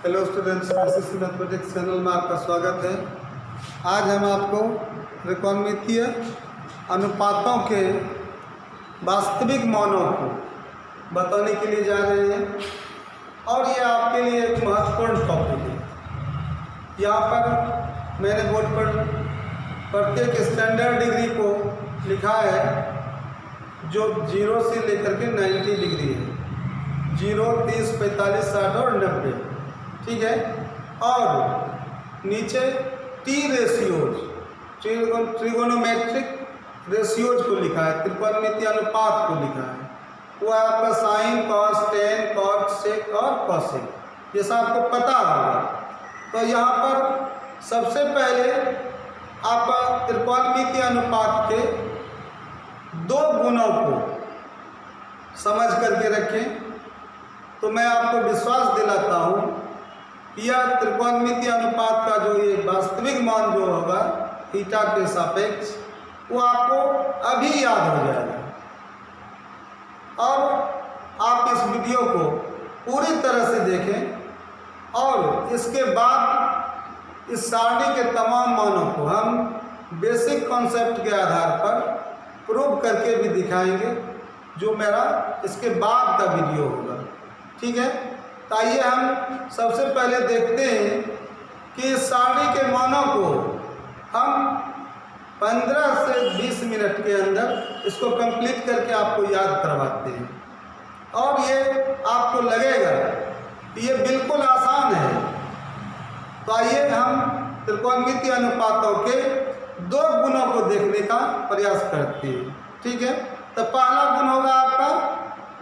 Hello students, SSC mathematics channel में आपका स्वागत है। आज हम आपको त्रिकोणमितीय अनुपातों के वास्तविक मानों को बताने के लिए जा रहे हैं और ये आपके लिए एक महत्वपूर्ण टॉपिक है। यहाँ पर मैंने बोर्ड पर प्रत्येक स्टैंडर्ड डिग्री को लिखा है जो 0 से लेकर के 90 डिग्री है। 0, 30, 45, 60 और 90, ठीक है। और नीचे टी रेशियोज, ट्रिगोनोमेट्रिक रेशियोज को लिखा है, त्रिकोणमितीय अनुपात को लिखा है। वो आपका साइन, कॉस, टेन, कॉट, सेक और कॉसेक, जैसा आपको पता होगा। तो यहाँ पर सबसे पहले आप त्रिकोणमितीय अनुपात के दो गुणों को समझ करके रखें तो मैं आपको विश्वास दिलाता हूँ कि यह त्रिकोणमितीय अनुपात का जो ये वास्तविक मान जो होगा थीटा के सापेक्ष, वो आपको अभी याद हो जाएगा। और आप इस वीडियो को पूरी तरह से देखें और इसके बाद इस सारणी के तमाम मानों को हम बेसिक कॉन्सेप्ट के आधार पर प्रूव करके भी दिखाएंगे, जो मेरा इसके बाद का वीडियो होगा, ठीक है। तो आइए हम सबसे पहले देखते हैं कि इस सारणी के मानों को हम 15 से 20 मिनट के अंदर इसको कंप्लीट करके आपको याद करवाते हैं और ये आपको लगेगा कि ये बिल्कुल आसान है। तो आइए हम त्रिकोणमितीय अनुपातों के दो गुणों को देखने का प्रयास करते हैं, ठीक है। तो पहला गुण होगा आपका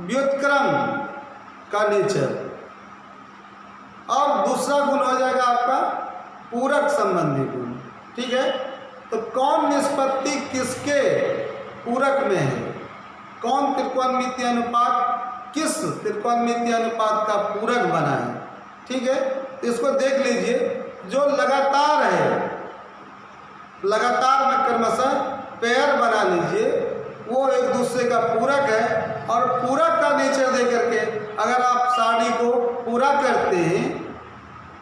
व्युत्क्रम का नेचर और दूसरा गुण हो जाएगा आपका पूरक संबंधी गुण, ठीक है। तो कौन निष्पत्ति किसके पूरक में है, कौन त्रिकोणमितीय अनुपात किस त्रिकोणमितीय अनुपात का पूरक बना है, ठीक है। तो इसको देख लीजिए, जो लगातार है, लगातार में क्रमशः पेयर बना लीजिए, वो एक दूसरे का पूरक है और पूरक का नेचर दे करके अगर आप सारणी को पूरा करते हैं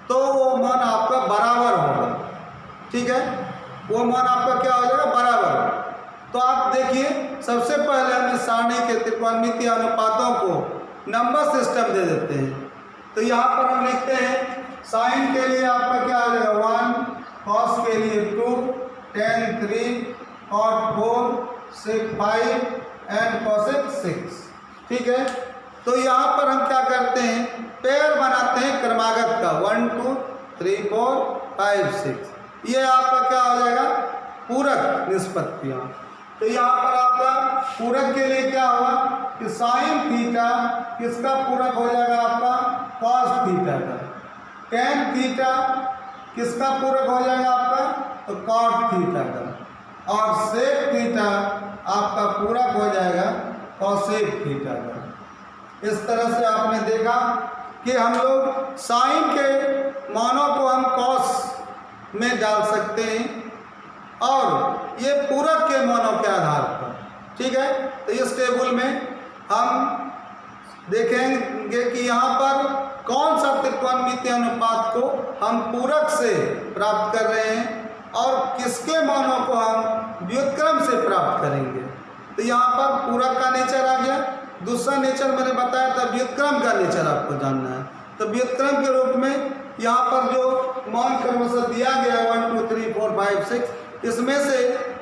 तो वो मान आपका बराबर होगा, ठीक है। वो मान आपका क्या हो जाएगा, बराबर। तो आप देखिए, सबसे पहले हम इस सारणी के त्रिकोणमितीय अनुपातों को नंबर सिस्टम दे देते हैं। तो यहाँ पर हम लिखते हैं साइन के लिए आपका क्या हो जाएगा 1, कॉस के लिए 2, tan 3, cot 4, sec 5 and cosec 6, ठीक है। तो यहाँ पर हम क्या करते हैं, पेयर बनाते हैं क्रमागत का 1, 2, 3, 4, 5, 6। ये आपका क्या हो जाएगा, पूरक निष्पत्तियाँ। तो यहाँ पर आपका पूरक के लिए क्या हुआ कि साइन थीटा किसका पूरक हो जाएगा, आपका कॉस थीटा का। टेन थीटा किसका पूरक हो जाएगा, आपका तो कॉट थीटा का। और सेक थीटा आपका पूरक हो जाएगा कॉसेक थीटा का। इस तरह से आपने देखा कि हम लोग साइन के मानों को हम कॉस में डाल सकते हैं और ये पूरक के मानों के आधार पर, ठीक है। तो इस टेबल में हम देखेंगे कि यहाँ पर कौन सा त्रिकोणमितीय अनुपात को हम पूरक से प्राप्त कर रहे हैं और किसके मानों को हम व्युत्क्रम से प्राप्त करेंगे। तो यहाँ पर पूरक का नेचर आ गया, दूसरा नेचर मैंने बताया था व्युत्क्रम का नेचर आपको जानना है। तो व्युत्क्रम के रूप में यहाँ पर जो मान क्रमशः दिया गया 1, 2, 3, 4, 5, 6, इसमें से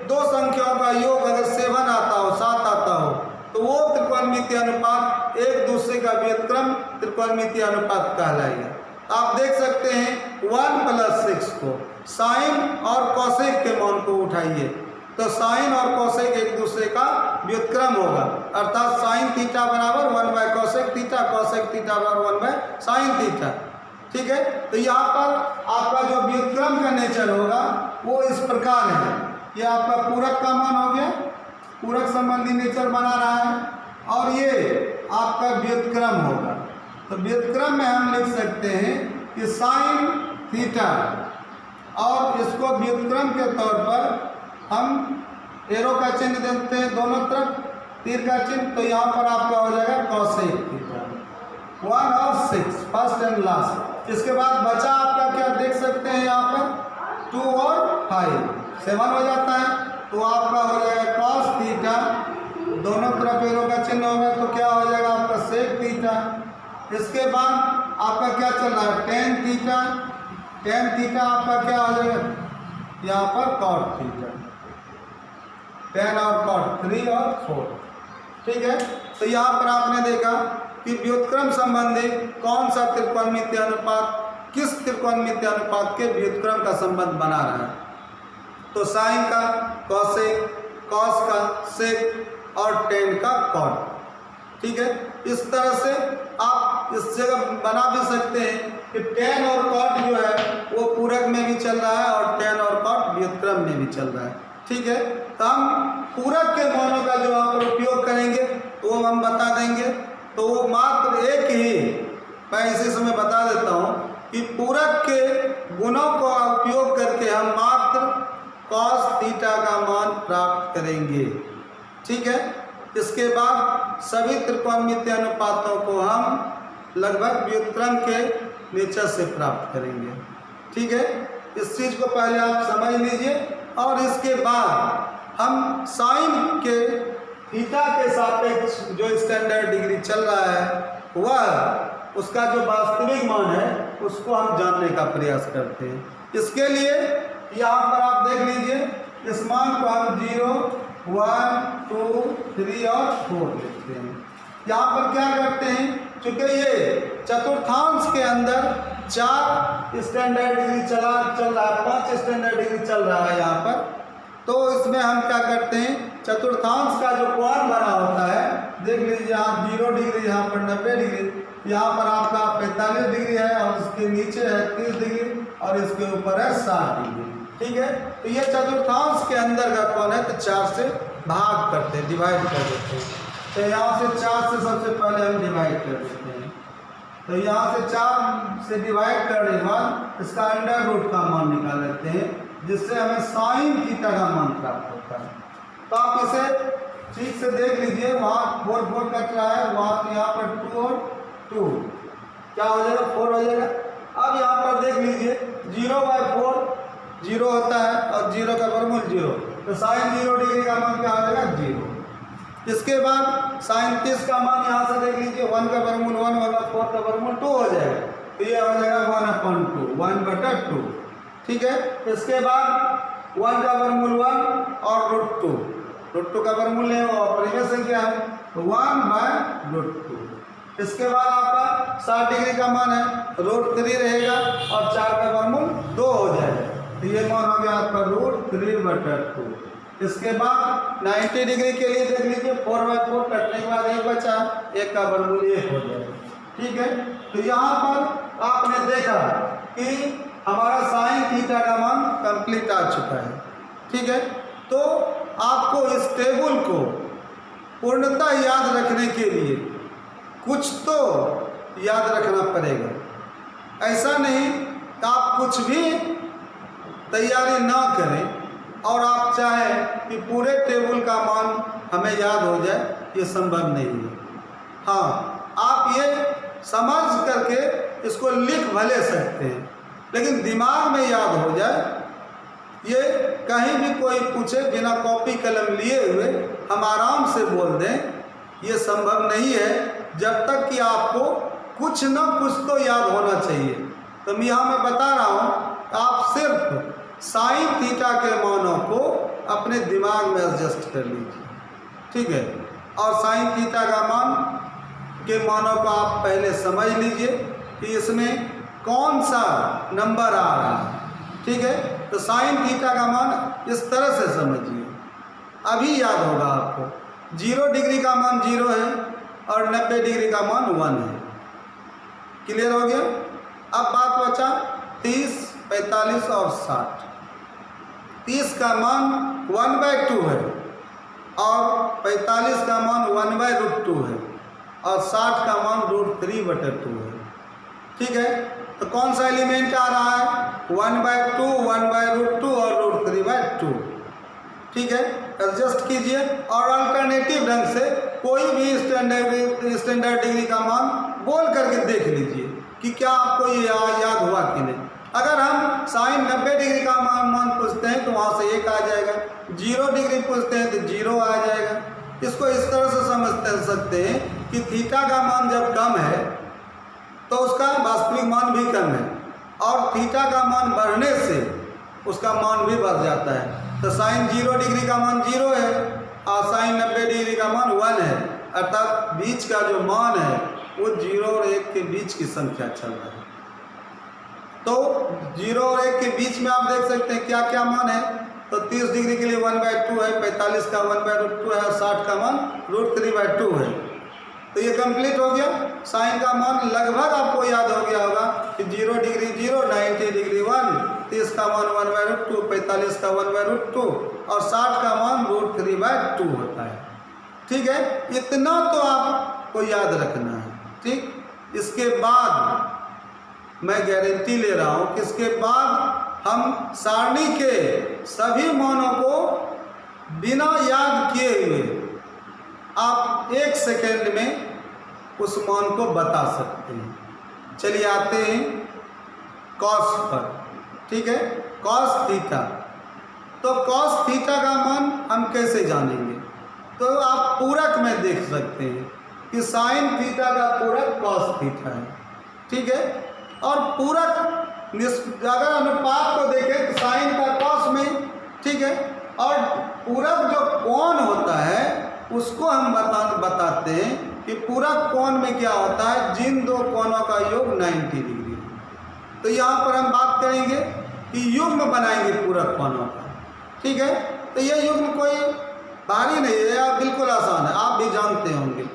दो संख्याओं का योग अगर 7 आता हो, 7 आता हो, तो वो त्रिकोणमितीय अनुपात एक दूसरे का व्युत्क्रम त्रिकोणमितीय अनुपात कहलाएगा। आप देख सकते हैं 1 + 6 को साइन और कॉसेक के मान को उठाइए तो साइन और कॉसेक एक दूसरे का व्युत्क्रम होगा, अर्थात साइन थीटा बराबर 1/cosec थीटा, कॉसेक थीटा बराबर 1/sin थीटा, ठीक है। तो यहाँ पर आपका जो व्युत्क्रम का नेचर होगा वो इस प्रकार है। ये आपका पूरक का मान हो गया, पूरक संबंधी नेचर बना रहा है और ये आपका व्युत्क्रम होगा। तो व्युत्क्रम में हम लिख सकते हैं कि साइन थीटा और इसको व्युत्क्रम के तौर पर हम एरो का चिन्ह देते हैं दोनों तरफ, तीर का चिन्ह। तो यहाँ पर आपका हो जाएगा कॉसेक थीटा 1 और 6, फर्स्ट एंड लास्ट, इसके बाद बचा आपका क्या देख सकते हैं यहाँ पर 2 और 5 7 हो जाता है। तो आपका हो जाएगा कॉस थीटा, दोनों तरफ एरो का चिन्ह होगा तो क्या हो जाएगा आपका सेक थीटा। इसके बाद आपका क्या चल रहा है टेन थीटा आपका क्या हो जाएगा यहाँ पर कॉट थीटा, 10 और कॉट 3 और 4। ठीक है, तो यहाँ पर आपने देखा कि व्युत्क्रम संबंधी कौन सा त्रिकोणमितीय अनुपात किस त्रिकोणमितीय अनुपात के व्युत्क्रम का संबंध बना रहा है। तो साइन का कॉसेक, कॉस का सेक और टेन का कॉट। ठीक है, इस तरह से आप इस जगह बना भी सकते हैं कि टेन और कॉट जो है वो पूरक में भी चल रहा है और टेन और कॉट व्युत्क्रम में भी चल रहा है। ठीक है, तो हम पूरक के मानों का जो आप उपयोग करेंगे वो हम बता देंगे। तो वो मात्र एक ही, मैं इसी समय बता देता हूँ कि पूरक के गुणों का उपयोग करके हम मात्र कॉस थीटा का मान प्राप्त करेंगे। ठीक है, इसके बाद सभी त्रिकोणमितीय अनुपातों को हम लगभग व्युत्क्रम के नेचर से प्राप्त करेंगे। ठीक है, इस चीज़ को पहले आप समझ लीजिए और इसके बाद हम साइन के थीटा के सापेक्ष जो स्टैंडर्ड डिग्री चल रहा है वह उसका जो वास्तविक मान है उसको हम जानने का प्रयास करते हैं। इसके लिए यहाँ पर आप देख लीजिए इस मान को हम 0, 1, 2, 3 और 4 लिखते हैं। यहाँ पर क्या करते हैं, चूँकि ये चतुर्थांश के अंदर 4 स्टैंडर्ड डिग्री चल रहा है, 5 स्टैंडर्ड डिग्री चल रहा है यहाँ पर। तो इसमें हम क्या करते हैं, चतुर्थांश का जो कोण बना होता है, देख लीजिए आप 0 डिग्री, यहाँ पर 90 डिग्री, यहाँ पर आपका 45 डिग्री है और इसके नीचे है 30 डिग्री और इसके ऊपर है 60 डिग्री। ठीक है, तो ये चतुर्थांश के अंदर का कोण है, तो 4 से भाग करते हैं, डिवाइड कर देते हैं। तो यहाँ से 4 से सबसे पहले हम डिवाइड कर देते हैं। तो यहाँ से 4 से डिवाइड करने के बाद इसका अंडर रूट का मान निकाल लेते हैं, जिससे हमें साइन थीटा का मान प्राप्त होता है। तो आप इसे ठीक से देख लीजिए, वहाँ 4 4 कट रहा है, वहाँ यहाँ पर 2 और 2 क्या हो जाएगा 4 हो जाएगा। अब यहाँ पर देख लीजिए 0/4 0 होता है और 0 का वर्गमूल 0, तो साइन 0 डिग्री का मान क्या हो जाएगा 0। इसके बाद साइन 30 का मान यहाँ से देख लीजिए 1 का वर्गमूल 1 होगा, 4 का वर्गमूल 2 हो जाएगा, तो ये हो जाएगा 1/2 1/2। ठीक है, इसके बाद 1 का वर्गमूल 1 और √2 का वर्गमूल नहीं वो अपरिमेय संख्या है, तो 1/√2। इसके बाद आपका 60 डिग्री का मान है, √3 रहेगा और 4 का वर्गमूल 2 हो जाएगा, तो ये मान हो गया आपका √3/2। इसके बाद 90 डिग्री के लिए देख लीजिए 4/4 कटने के बाद 1 बचा, 1 का वर्गमूल 1 हो जाएगा। ठीक है, तो यहाँ पर आपने देखा कि हमारा साइन थीटा का मान कंप्लीट आ चुका है। ठीक है, तो आपको इस टेबल को पूर्णतः याद रखने के लिए कुछ तो याद रखना पड़ेगा। ऐसा नहीं कि आप कुछ भी तैयारी ना करें और आप चाहें कि पूरे टेबल का मान हमें याद हो जाए, ये संभव नहीं है। हाँ, आप ये समझ करके इसको लिख भले सकते हैं, लेकिन दिमाग में याद हो जाए, ये कहीं भी कोई पूछे बिना कॉपी कलम लिए हुए हम आराम से बोल दें, ये संभव नहीं है जब तक कि आपको कुछ ना कुछ तो याद होना चाहिए। तो मैं यहाँ मैं बता रहा हूँ, आप सिर्फ साइन थीटा के मानों को अपने दिमाग में एडजस्ट कर लीजिए। ठीक है, और साइन थीटा का मान के मानों को आप पहले समझ लीजिए कि इसमें कौन सा नंबर आ रहा है। ठीक है, तो साइन थीटा का मान इस तरह से समझिए, अभी याद होगा आपको। 0 डिग्री का मान 0 है और 90 डिग्री का मान 1 है। क्लियर हो गया। अब बात बचा 30, 45 और 60। 30 का मान 1/2 है और 45 का मान 1/√2 है और 60 का मान √3/2 है। ठीक है, तो कौन सा एलिमेंट आ रहा है 1/2, 1/√2 और √3/2। ठीक है, एडजस्ट कीजिए और अल्टरनेटिव ढंग से कोई भी स्टैंडर्ड डिग्री का मान बोल करके देख लीजिए कि क्या आपको ये याद हुआ कि नहीं। अगर हम साइन 90 डिग्री का मान पूछते हैं तो वहाँ से 1 आ जाएगा, 0 डिग्री पूछते हैं तो 0 आ जाएगा। इसको इस तरह से समझ सकते हैं कि थीटा का मान जब कम है तो उसका वास्तविक मान भी कम है, और थीटा का मान बढ़ने से उसका मान भी बढ़ जाता है। तो साइन 0 डिग्री का मान 0 है और साइन 90 डिग्री का मान 1 है, अर्थात बीच का जो मान है वो 0 और 1 के बीच की संख्या चल रहा है। तो 0 और 1 के बीच में आप देख सकते हैं क्या क्या मान है। तो 30 डिग्री के लिए 1/2 है, 45 का 1/2 है और 60 का मान √3/2 है। तो ये कंप्लीट हो गया। साइन का मान लगभग आपको याद हो गया होगा कि 0 डिग्री 0, 90 डिग्री 1, 30 का मान 1/2, 45 का 1/2 और 60 का मान √3/2 होता है। ठीक है, इतना तो आपको याद रखना है। ठीक, इसके बाद मैं गारंटी ले रहा हूँ कि इसके बाद हम सारणी के सभी मानों को बिना याद किए हुए आप 1 सेकेंड में उस मान को बता सकते हैं। चलिए आते हैं कॉस पर। ठीक है, कॉस थीटा। तो कॉस थीटा का मान हम कैसे जानेंगे? तो आप पूरक में देख सकते हैं कि साइन थीटा का पूरक कॉस थीटा है। ठीक है, और पूरक अगर अनुपात को देखें तो साइन का कॉस में, ठीक है, और पूरक जो कोण होता है उसको हम बताते हैं कि पूरक कोण में क्या होता है, जिन दो कोणों का योग 90 डिग्री। तो यहाँ पर हम बात करेंगे कि युग्म बनाएंगे पूरक कोणों का। ठीक है, तो ये युग्म कोई भारी नहीं है, या बिल्कुल आसान है, आप भी जानते होंगे।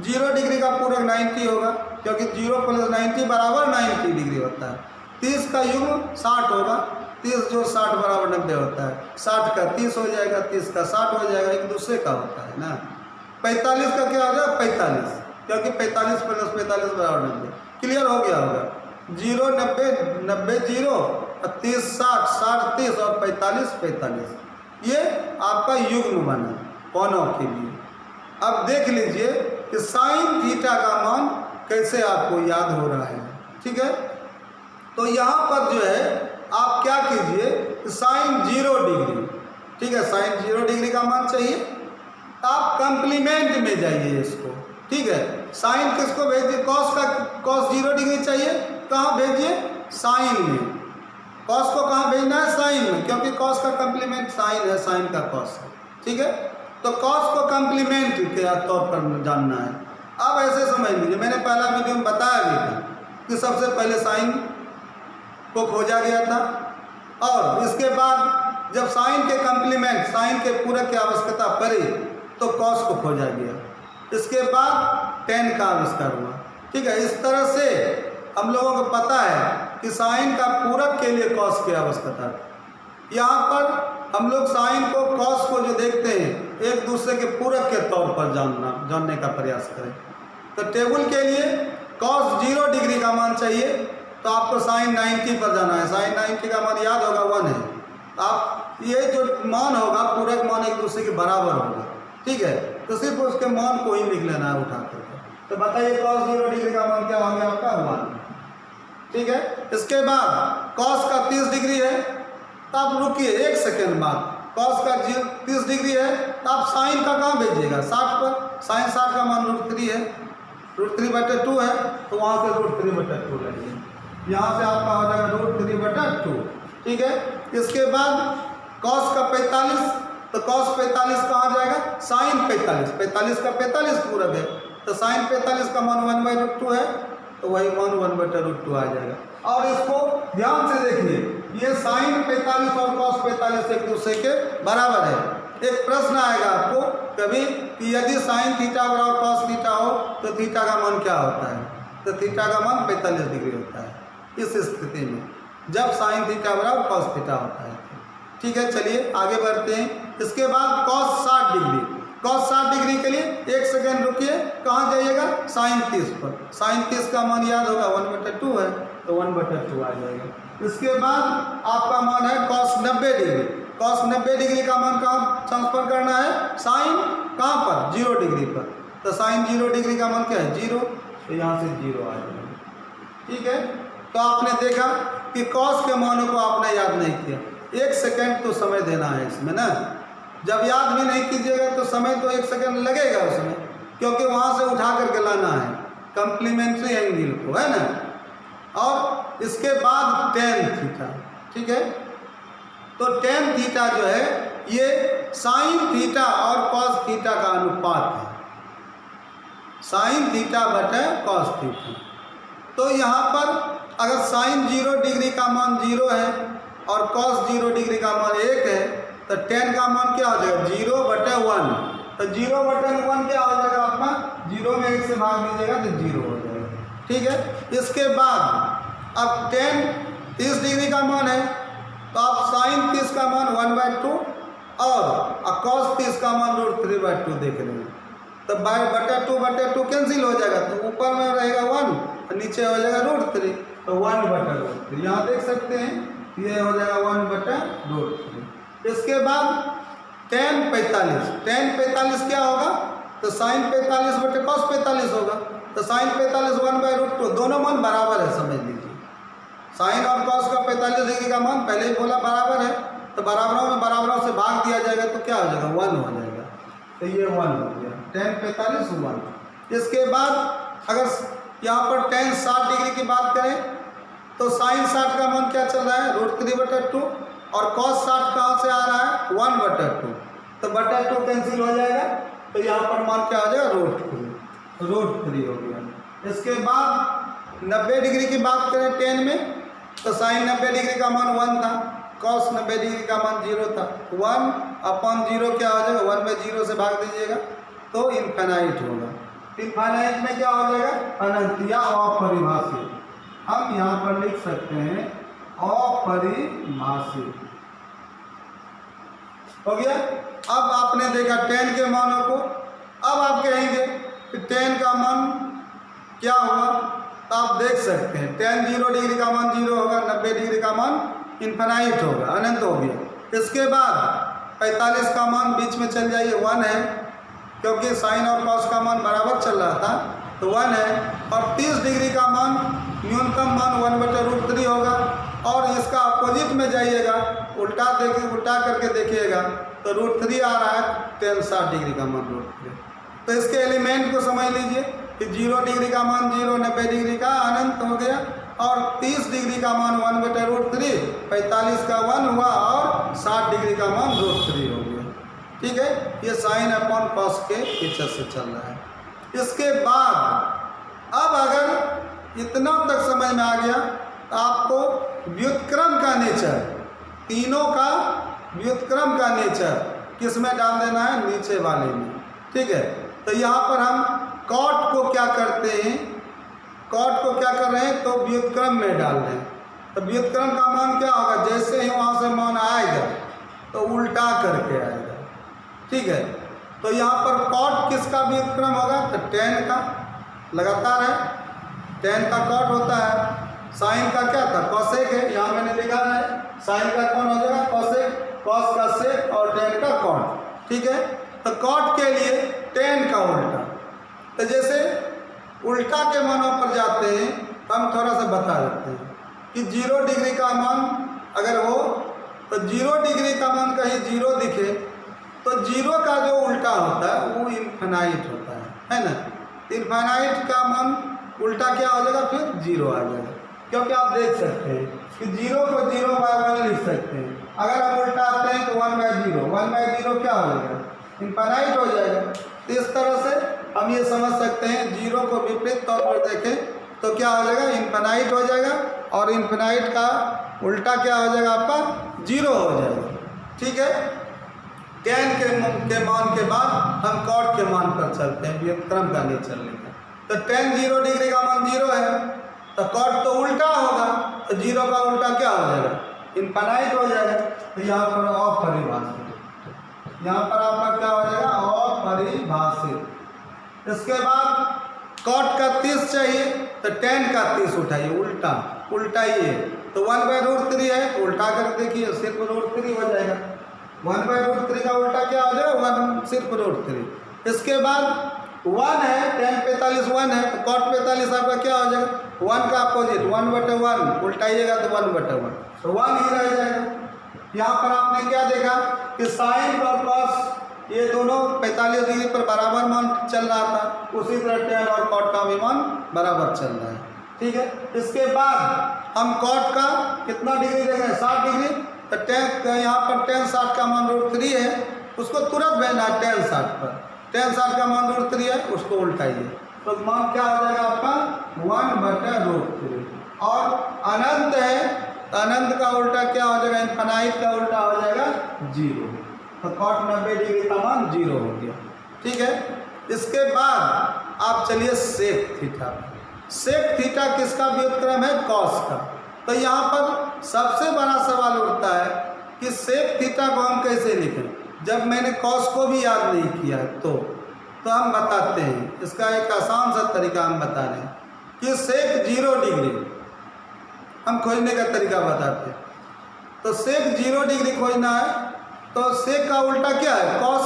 0 डिग्री का पूरक 90 होगा क्योंकि 0 + 90 = 90 डिग्री होता है। 30 का युग्म 60 होगा, 30 जो 60 = 90 होता है। 60 का 30 हो जाएगा, 30 का 60 हो जाएगा, एक दूसरे का होता है ना। 45 का क्या हो जाएगा, 45, क्योंकि 45 + 45 = 90। क्लियर हो गया होगा। 0 90 90 0 और 30 60 60 30 और 45 45, ये आपका युग्म बना कोणों के लिए। अब देख लीजिए कि साइन थीटा का मान कैसे आपको याद हो रहा है। ठीक है, तो यहाँ पर जो है आप क्या कीजिए, साइन 0 डिग्री, ठीक है, साइन 0 डिग्री का मान चाहिए, आप कंप्लीमेंट में जाइए इसको। ठीक है, साइन किसको भेजिए, कॉस 0 डिग्री चाहिए, कहाँ भेजिए, साइन में। कॉस को कहाँ भेजना है, साइन में, क्योंकि कॉस का कंप्लीमेंट साइन है, साइन का कॉस है। ठीक है, तो कॉस को कंप्लीमेंट के तौर पर जानना है। अब ऐसे समझ लीजिए, मैंने पहला वीडियो में बताया भी था कि सबसे पहले साइन को खोजा गया था, और इसके बाद जब साइन के कंप्लीमेंट, साइन के पूरक की आवश्यकता पड़ी तो कॉस को खोजा गया। इसके बाद टेन का आविष्कार हुआ। ठीक है, इस तरह से हम लोगों को पता है कि साइन का पूरक के लिए कॉस की आवश्यकता है। यहाँ पर हम लोग साइन को, कॉस को जो देखते हैं, एक दूसरे के पूरक के तौर पर जानने का प्रयास करें। तो टेबल के लिए कॉस 0 डिग्री का मान चाहिए, तो आपको साइन 90 पर जाना है। साइन 90 का मान याद होगा 1 है। आप ये जो मान होगा, पूरक मान एक दूसरे के बराबर होगा। ठीक है, तो सिर्फ उसके मान को ही लिख लेना है उठा करके। तो बताइए कॉस 0 डिग्री का मान क्या हो गया आपका, 1। ठीक है, इसके बाद कॉस का 30 डिग्री है, तो आप रुकिए 1 सेकेंड बाद। कॉस का 30 डिग्री है तो आप साइन का कहाँ भेजिएगा, 60 पर। साइन 60 का मान √3 है, √3/2 है, तो वहाँ से √3/2 लेंगे। यहाँ से आपका हो जाएगा √3/2। ठीक है, इसके बाद कॉस का 45, तो कॉस 45 कहाँ जाएगा, साइन 45, 45 का 45 पूरक है, तो साइन 45 का मान 1/2 है, तो वही मान 1/2 आ जाएगा। और इसको ध्यान से देखिए, ये साइन 45 और कॉस 45 एक दूसरे के बराबर है। एक प्रश्न आएगा आपको कभी कि यदि साइन थीटा बराबर कॉस थीटा हो तो थीटा का मान क्या होता है, तो थीटा का मान 45 डिग्री होता है इस स्थिति में, जब साइन थीटा बराबर कॉस थीटा होता है। ठीक है, चलिए आगे बढ़ते हैं। इसके बाद कॉस 60 डिग्री, कॉस 60 डिग्री के लिए 1 सेकेंड रुकिए, कहाँ जाइएगा, साइन 30 पर। साइन 30 का मान याद होगा 1/2 है, तो 1/2 आ जाएगा। इसके बाद आपका मान है कॉस 90 डिग्री। कॉस 90 डिग्री का मान कहाँ ट्रांसफर करना है, साइन कहाँ पर, 0 डिग्री पर। तो साइन 0 डिग्री का मान क्या है, 0, तो यहाँ से 0 आ जाएगा। ठीक है। तो आपने देखा कि कॉस के मानों को आपने याद नहीं किया, 1 सेकेंड तो समय देना है इसमें ना। जब याद भी नहीं कीजिएगा तो समय तो 1 सेकेंड लगेगा उसमें, क्योंकि वहाँ से उठा करके लाना है कम्प्लीमेंट्री एंगल को, है ना। और इसके बाद टेन थीटा, ठीक है। तो टेन थीटा जो है ये साइन थीटा और कॉस थीटा का अनुपात है, साइन थीटा बटे कॉस थीटा। तो यहाँ पर अगर साइन 0 डिग्री का मान 0 है और कॉस 0 डिग्री का मान 1 है, तो टेन का मान क्या हो जाएगा 0/1। तो 0/1 क्या हो जाएगा आपका, 0 में 1 से भाग दीजिएगा तो 0 हो जाएगा, ठीक है। इसके बाद अब टेन 30 डिग्री का मान है, तो आप साइन 30 का मान 1/2 और कॉस 30 का मान √3/2 देख रहे हैं। तो बटा 2 कैंसिल हो जाएगा, तो ऊपर में रहेगा 1 और नीचे हो जाएगा √3, तो 1/√3 यहाँ देख सकते हैं, ये हो जाएगा 1/√3। इसके बाद tan 45 क्या होगा, तो साइन 45 बटे कॉस 45 होगा। तो साइन 45 1/√2, दोनों मान बराबर है, समझ लीजिए। साइन और कॉस का 45 डिग्री का मान पहले ही बोला बराबर है, तो बराबरों में बराबरों से भाग दिया जाएगा तो क्या हो जाएगा 1 हो जाएगा। तो ये 1 हो गया, tan 45 1। इसके बाद अगर यहाँ पर tan 60 डिग्री की बात करें तो साइन 60 का मान क्या चल रहा है √3/2 और कॉस 60 कहाँ से आ रहा है 1/2, तो /2 कैंसिल हो जाएगा, तो यहाँ पर मान क्या हो जाएगा √3 हो गया। इसके बाद 90 डिग्री की बात करें tan में, तो साइन 90 डिग्री का मान 1 था, कॉस 90 डिग्री का मान 0 था। 1/0 क्या हो जाएगा, 1/0 से भाग दीजिएगा तो इनफाइनाइट होगा। इनफाइनाइट में क्या हो जाएगा अनंत या अपरिभाषित। हम यहाँ पर लिख सकते हैं अपरिभाषित, हो गया। अब आपने देखा tan के मानों को, अब आप कहेंगे कि tan का मान क्या हुआ, तो आप देख सकते हैं tan 0 डिग्री का मान 0 होगा, 90 डिग्री का मान इनफाइनाइट होगा, अनंत हो गया। इसके बाद 45 का मान बीच में चल जाइए 1 है, क्योंकि साइन और कॉस का मान बराबर चल रहा था तो 1 है। और 30 डिग्री का मान न्यूनतम मान 1/√3 होगा, और इसका अपोजिट में जाइएगा, उल्टा करके देखिएगा तो √3 आ रहा है, tan 60 डिग्री का मान √3। तो इसके एलिमेंट को समझ लीजिए कि 0 डिग्री का मान 0, 90 डिग्री का अनंत हो गया, और 30 डिग्री का मान 1/√3, 45 का 1 हुआ और 60 डिग्री का मान √3 हो गया, ठीक है। ये साइन अपॉन कॉस के फीचर से चल रहा है। इसके बाद अब अगर इतना तक समझ में आ गया तो आपको व्युत्क्रम का नेचर, तीनों का व्युत्क्रम का नेचर किस में डाल देना है, नीचे वाले में, ठीक है। तो यहाँ पर हम कॉट को क्या करते हैं, कॉट को क्या कर रहे हैं, तो व्युत्क्रम में डाल रहे हैं। तो व्युत्क्रम का मान क्या होगा, जैसे ही वहाँ से मान आएगा तो उल्टा करके आएगा, ठीक है। तो यहाँ पर कॉट किसका व्युत्क्रम होगा, तो tan का, लगातार है, tan का कॉट होता है। साइन का क्या था, कॉसेक है, यहाँ मैंने लिखा है साइन का कौन हो जाएगा कॉसेक, कॉस का सेक और tan का कॉट, ठीक है। तो कॉट के लिए tan का उल्टा, तो जैसे उल्टा के मानों पर जाते हैं तो हम थोड़ा सा बता देते हैं कि 0 डिग्री का मान अगर हो तो 0 डिग्री का मान कहीं 0 दिखे तो 0 का जो उल्टा होता है वो इनफाइनाइट होता है ना। इनफाइनाइट का मान उल्टा क्या हो जाएगा, फिर 0 आ जाएगा, क्योंकि आप देख सकते हैं कि 0 को 0/1 लिख सकते हैं। अगर हम उल्टा आते हैं तो 1/0 क्या हो जाएगा, इनफाइनाइट हो जाएगा। तो इस तरह से हम ये समझ सकते हैं, 0 को विपरीत तौर पर देखें तो क्या हो जाएगा, इनफाइनाइट हो जाएगा, और इनफाइनाइट का उल्टा क्या हो जाएगा आपका 0 हो जाएगा, ठीक है। tan के मान के बाद हम कॉट के मान पर चलते हैं, व्युत्क्रम का नेचर लेकर। तो tan 0 डिग्री का मान 0 है, तो कॉट तो उल्टा होगा, तो 0 का उल्टा क्या हो जाएगा, इनफाइनाइट हो जाएगा। तो यहाँ पर अपरिभाषित, यहाँ पर आपका क्या हो जाएगा, अपरिभाषित। इसके बाद कॉट का 30 चाहिए तो tan का 30 उठाइए, उल्टाइए, तो 1/√3 है, तो उल्टा कर देखिए सिर्फ √3 हो जाएगा। 1/√3 का उल्टा क्या हो जाएगा, 1 सिर्फ √3। इसके बाद 1 है, tan 45 1 है, तो cot 45 आपका क्या हो जाएगा? 1 का अपोजिट 1/1 उल्टाइएगा तो 1/1, तो 1 ही रह जाएगा। यहाँ पर आपने क्या देखा कि साइन और कॉस ये दोनों 45 डिग्री पर बराबर मान चल रहा था, उसी तरह tan और cot का भी मान बराबर चल रहा है। ठीक है, इसके बाद हम cot का कितना डिग्री देंगे? 60 डिग्री, तो tan यहाँ पर tan 60 का मान √3 है, उसको तुरंत भेजना है tan 60 पर। tan 60 का मान √3 है, उसको उल्टाइए तो मान क्या हो जाएगा आपका? 1/√3। और अनंत है, अनंत का उल्टा क्या हो जाएगा? इनफाइनाइट का उल्टा हो जाएगा 0, तो cot 90 डिग्री का मान 0 हो गया। ठीक है, इसके बाद आप चलिए सेक थीटा। सेक थीटा किसका व्युत्क्रम है? कॉस का। तो यहाँ पर सबसे बड़ा सवाल उठता है कि सेक थीटा को हम कैसे लिखें, जब मैंने कॉस को भी याद नहीं किया है। तो हम बताते हैं, इसका एक आसान सा तरीका हम बता रहे हैं कि सेक 0 डिग्री हम खोजने का तरीका बताते हैं। तो सेक 0 डिग्री खोजना है, तो सेक का उल्टा क्या है? कॉस।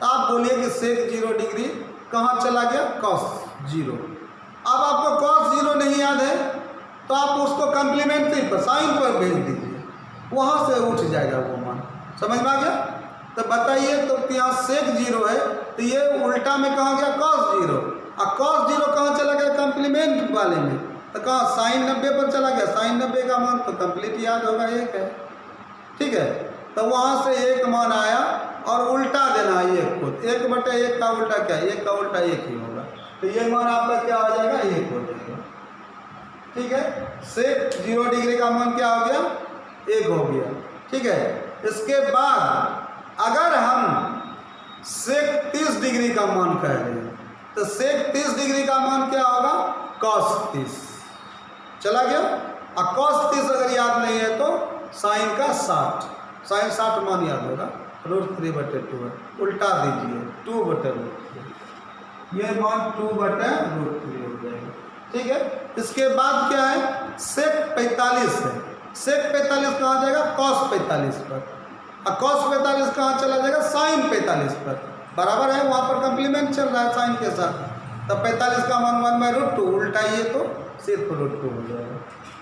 आप बोलिए कि सेक 0 डिग्री कहाँ चला गया? कॉस 0। अब आपको कॉस 0 नहीं याद है तो आप उसको कम्प्लीमेंट्री पर साइन पर भेज दीजिए, वहाँ से उठ जाएगा वो मान। समझ में आ गया? तो बताइए, तो यहाँ सेक 0 है तो ये उल्टा में कहाँ गया? कॉस 0। और कॉस 0 कहाँ चला गया? कम्प्लीमेंट वाले में, तो कहाँ? साइन 90 पर चला गया। साइन 90 का मान तो कंप्लीट याद होगा 1 है। ठीक है, तो वहाँ से 1 मान आया और उल्टा देना है 1 को। 1/1 का उल्टा क्या है? 1 का उल्टा 1 ही होगा, तो ये मान आपका क्या हो जाएगा? 1 हो जाएगा। ठीक है, सेक 0 डिग्री का मान क्या हो गया? 1 हो गया। ठीक है, इसके बाद अगर हम सेक 30 डिग्री का मान कह रहे हैं तो सेक 30 डिग्री का मान क्या होगा? कॉस 30 चला गया। और कॉस 30 अगर याद नहीं है तो साइन का 60, साइन 60 मान याद होगा, √3/2 है, उल्टा दीजिए 2/√3, ये मान 2/√3 हो जाएगा। ठीक है, इसके बाद क्या है? सेक 45 है। सेक 45 कहाँ जाएगा? कॉस 45 पर। और कॉस 45 कहाँ चला जाएगा? साइन 45 पर। बराबर है, वहाँ पर कम्प्लीमेंट चल रहा है साइन के साथ, तो 45 का मान 1/√2 उल्टाइए तो सिर्फ √2 हो जाएगा।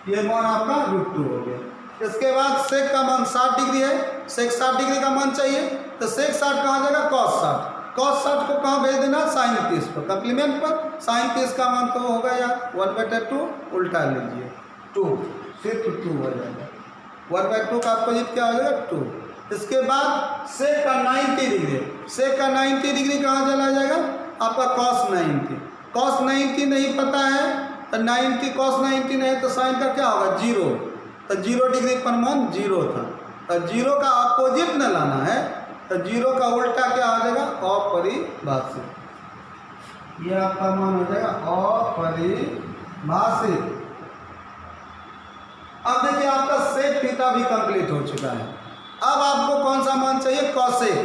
ये मान आपका √2 हो गया। इसके बाद सेक का मान 60 डिग्री है, सेक 60 डिग्री का मान चाहिए, तो सेक 60 कहाँ जाएगा? कॉस 60। कॉस 60 को कहाँ भेज देना? साइन 30 पर, कम्प्लीमेंट पर। साइन 30 का मान तो होगा यार 1/2, उल्टा लीजिए 2, सिर्फ 2 हो जाएगा। 1/2 का अपोजिट क्या हो जाएगा? 2। इसके बाद सेक का 90 डिग्री, सेक का 90 डिग्री कहाँ चला जाएगा? आपका कॉस 90। कॉस 90 नहीं पता है तो 90 कॉस 90 नहीं तो साइन का क्या होगा? 0। तो 0 डिग्री पर मान 0 था, तो 0 का अपोजिट न लाना है, तो 0 का उल्टा क्या हो जाएगा? अपरिभाषित। ये आपका मान हो जाएगा अपरिभाषित। अब देखिए आपका सेक थीटा भी कंप्लीट हो चुका है। अब आपको कौन सा मान चाहिए? कॉसेक।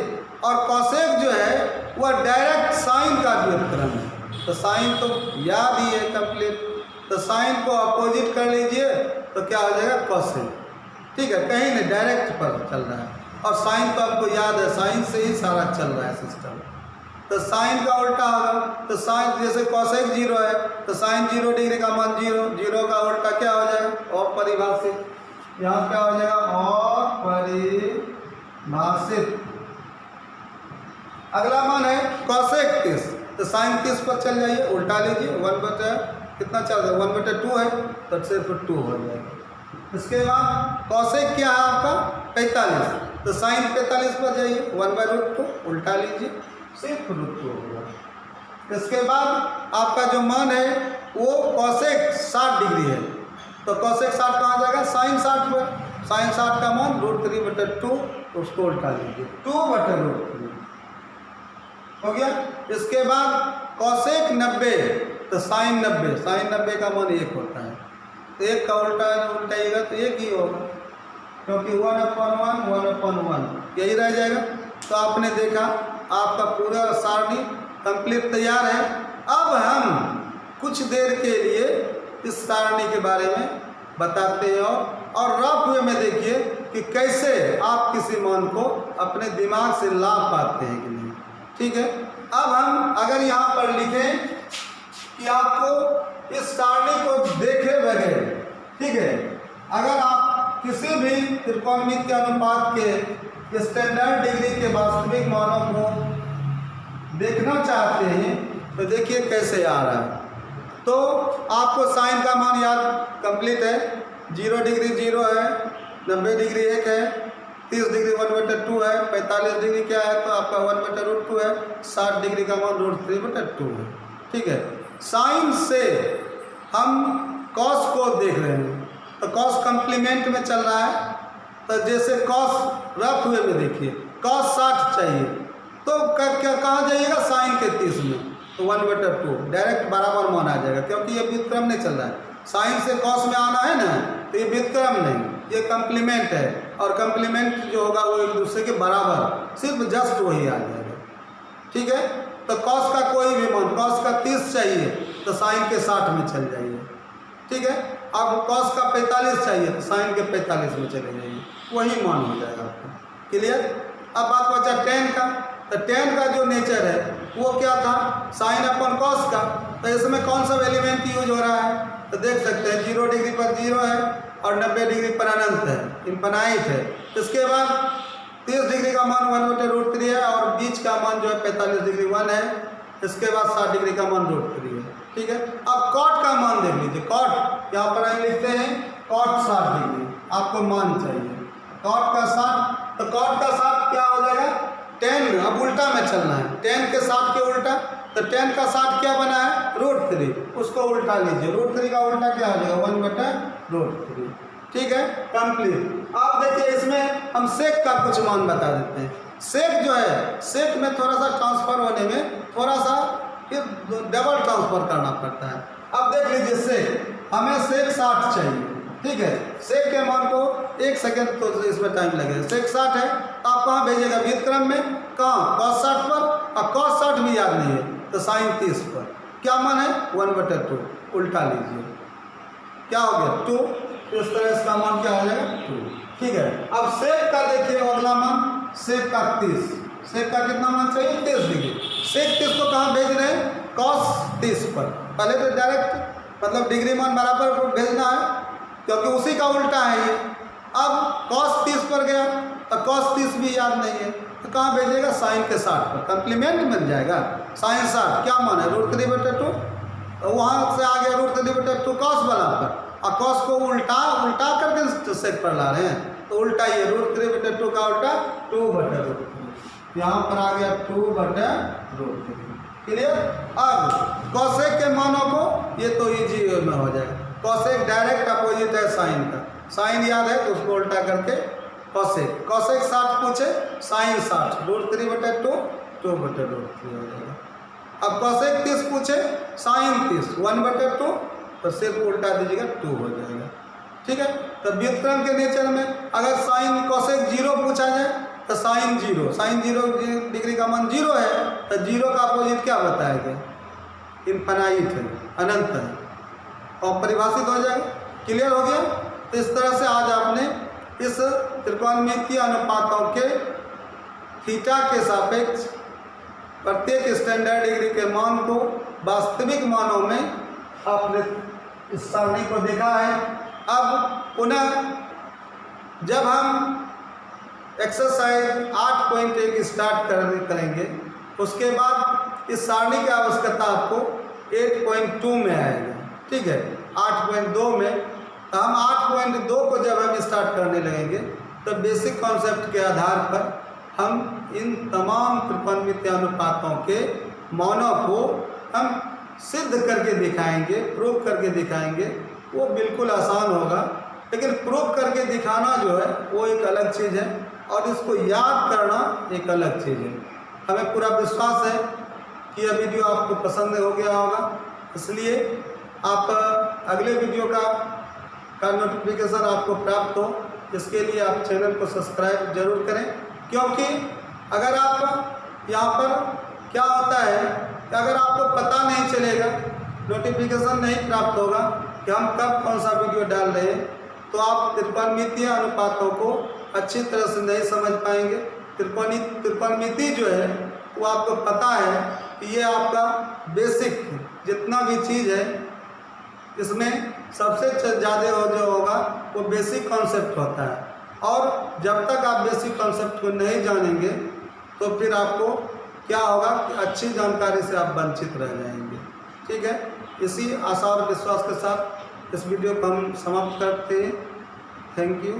और कॉसेक जो है वह डायरेक्ट साइन का व्युत्क्रम है, तो साइन तो याद ही है कंप्लीट, तो साइन को अपोजिट कर लीजिए तो क्या हो जाएगा? कॉसेक। ठीक है, कहीं नहीं, डायरेक्ट पर चल रहा है। और साइन तो आपको याद है, साइन से ही सारा चल रहा है सिस्टम, तो साइन का उल्टा होगा। तो साइन जैसे कॉसेक 0 है तो साइन 0 डिग्री का मान 0, 0 का उल्टा क्या हो जाएगा? अपरिभाषित। यहाँ क्या हो जाएगा? अपरिभाषित। अगला मान है कॉसेक 30, तो साइन 30 पर चल जाइए, उल्टा लीजिए, 1/, कितना चल रहा है? 1/2 है, तो सिर्फ 2 हो जाएगा। इसके बाद कॉसेक क्या है आपका? 45, तो साइन 45 पर जाइए, 1/√2 उल्टा लीजिए, सिर्फ √2 होगा। इसके बाद आपका जो मान है वो कॉसेक 60 डिग्री है, तो कॉसेक 60 कहाँ जाएगा? साइन 60 पर। साइन 60 का मान √3/2, उसको उल्टा लीजिए, 2/√3 हो गया। इसके बाद कॉसेक 90, तो साइन 90, साइन 90 का मान 1 होता है, तो 1 का उल्टाइएगा तो 1 ही होगा, क्योंकि 1/1 1/1 यही रह जाएगा। तो आपने देखा आपका पूरा सारणी कंप्लीट तैयार है। अब हम कुछ देर के लिए इस सारणी के बारे में बताते हैं और रफ वे में देखिए कि कैसे आप किसी मान को अपने दिमाग से ला पाते हैं कि नहीं। ठीक है। अब हम अगर यहाँ पर लिखें कि आपको इस सारणी को देखे बगैर, ठीक है, अगर आप किसी भी त्रिकोणमितीय अनुपात के स्टैंडर्ड डिग्री के वास्तविक मानों को देखना चाहते हैं तो देखिए कैसे आ रहा है। तो आपको साइन का मान याद कंप्लीट है, 0 डिग्री 0 है, 90 डिग्री 1 है, 30 डिग्री 1/2 है, 45 डिग्री क्या है तो आपका 1/√2 है, 60 डिग्री का मान √3/2 है, ठीक है। साइन से हम कॉस को देख रहे हैं तो कॉस कम्प्लीमेंट में चल रहा है, तो जैसे कॉस रफ हुए में देखिए कॉस 60 चाहिए तो कहाँ जाइएगा, साइन के 30 में, तो 1/2 डायरेक्ट बराबर मान आ जाएगा, क्योंकि ये व्युत्क्रम नहीं चल रहा है। साइन से कॉस में आना है ना, तो ये व्युत्क्रम नहीं, ये कम्प्लीमेंट है, और कम्प्लीमेंट जो होगा वो एक दूसरे के बराबर, सिर्फ जस्ट वही आ जाएगा, ठीक है। तो कॉस का कोई भी मान, कॉस का 30 चाहिए तो साइन के 60 में चल जाइए, ठीक है। अब कॉस का 45 चाहिए तो साइन के 45 में चले जाइए, वही मान हो जाएगा आपका, क्लियर। अब बात बचा टेन का, तो टेन का जो नेचर है वो क्या था, साइन अपन कॉस का, तो इसमें कौन सा एलिमेंट यूज हो रहा है तो देख सकते हैं 0 डिग्री पर 0 है और 90 डिग्री पर अनंत है, इनफाइनाइट है। इसके बाद 30 डिग्री का मान 1/√3 है और बीच का मान जो है 45 डिग्री 1 है, इसके बाद 60 डिग्री का मान √3 है, ठीक है। अब कॉट का मान देख लीजिए, कॉट यहाँ पर हम लिखते हैं कॉट 60 डिग्री आपको मान चाहिए, कॉट का 60, तो कॉट का 60 क्या हो जाएगा 10, अब उल्टा में चलना है, 10 के 60 के उल्टा, तो 10 का 60 क्या बना है √3, उसको उल्टा लीजिए, √3 का उल्टा क्या हो जाएगा 1/√3, ठीक है, कंप्लीट। आप देखिए इसमें हम सेक का कुछ मान बता देते हैं। सेक जो है, सेक में थोड़ा सा ट्रांसफर होने में थोड़ा सा फिर डबल ट्रांसफर करना पड़ता है। अब देख लीजिए सेक, हमें सेक 60 चाहिए, ठीक है। सेक के मान को 1 सेकेंड तो इसमें टाइम लगेगा, सेक 60 है तो आप कहाँ भेजिएगा व्युत्क्रम में, कहाँ कॉस 60 पर, और कॉस 60 भी याद नहीं है तो साइन 30 पर, क्या मान है 1/2, उल्टा लीजिए, क्या हो गया 2, इस तरह इसका मान क्या हो जाएगा 2, ठीक है। अब सेक का देखिए अगला मान, सेक का 30, सेक का कितना मान चाहिए 30 डिग्री, सेक 30 को कहाँ भेज रहे हैं कॉस 30 पर, पहले तो डायरेक्ट मतलब डिग्री मान बराबर भेजना है क्योंकि उसी का उल्टा है ये। अब cos 30 पर गया तो cos 30 भी याद नहीं है तो कहाँ भेजेगा साइन के 60 पर, कम्प्लीमेंट बन जाएगा, साइन 60 क्या मान है √3/2, तो वहाँ से आ गया √3/2 cos वाला पर, और cos को उल्टा करके सेक पर ला रहे हैं तो उल्टा ये √3/2 का उल्टा 2/√3, यहाँ पर आ गया 2/√3, क्लियर। अब कॉसेक के मानों को ये तो इजी में हो जाएगा, कॉसेक डायरेक्ट अपोजिट है साइन का, साइन याद है तो उसको उल्टा करके कॉसेक, कॉसेक 60 पूछे साइन 60, √3/2 2/√3 हो जाएगा। अब कॉसेक 30 पूछे साइन 30 1/2 तो सिर्फ उल्टा दीजिएगा 2 हो जाएगा, ठीक है। तो व्युत्क्रम के नेचर में अगर साइन कॉसेक 0 पूछा जाए तो साइन 0, साइन 0 डिग्री का मान 0 है तो 0 का अपोजिट क्या बताएगा इनफाइनाइट है, अनंत है, और परिभाषित हो जाएगा, क्लियर हो गया। तो इस तरह से आज आपने इस त्रिकोणमितीय अनुपातों के थीटा के सापेक्ष प्रत्येक स्टैंडर्ड डिग्री के मान को वास्तविक मानों में आपने इस सारणी को देखा है। अब पुनः जब हम एक्सरसाइज 8.1 स्टार्ट करेंगे उसके बाद इस सारणी की आवश्यकता आपको 8.2 में आएगा, ठीक है। 8.2 में तो हम 8.2 को जब हम स्टार्ट करने लगेंगे तो बेसिक कॉन्सेप्ट के आधार पर हम इन तमाम त्रिकोणमितीय अनुपातों के मानों को हम सिद्ध करके दिखाएंगे, प्रूव करके दिखाएंगे। वो बिल्कुल आसान होगा, लेकिन प्रूव करके दिखाना जो है वो एक अलग चीज़ है और इसको याद करना एक अलग चीज़ है। हमें पूरा विश्वास है कि यह वीडियो आपको पसंद हो गया होगा, इसलिए आप अगले वीडियो का नोटिफिकेशन आपको प्राप्त हो इसके लिए आप चैनल को सब्सक्राइब जरूर करें, क्योंकि अगर आप यहाँ पर क्या होता है कि अगर आपको पता नहीं चलेगा, नोटिफिकेशन नहीं प्राप्त होगा कि हम कब कौन सा वीडियो डाल रहे हैं, तो आप त्रिकोणमितीय अनुपातों को अच्छी तरह से नहीं समझ पाएंगे। त्रिकोणमिति जो है वो आपको पता है कि ये आपका बेसिक जितना भी चीज़ है इसमें सबसे ज़्यादा जो होगा वो बेसिक कॉन्सेप्ट होता है। और जब तक आप बेसिक कॉन्सेप्ट को नहीं जानेंगे तो फिर आपको क्या होगा कि अच्छी जानकारी से आप वंचित रह जाएंगे। ठीक है, इसी आशा और विश्वास के साथ इस वीडियो को हम समाप्त करते हैं। Thank you.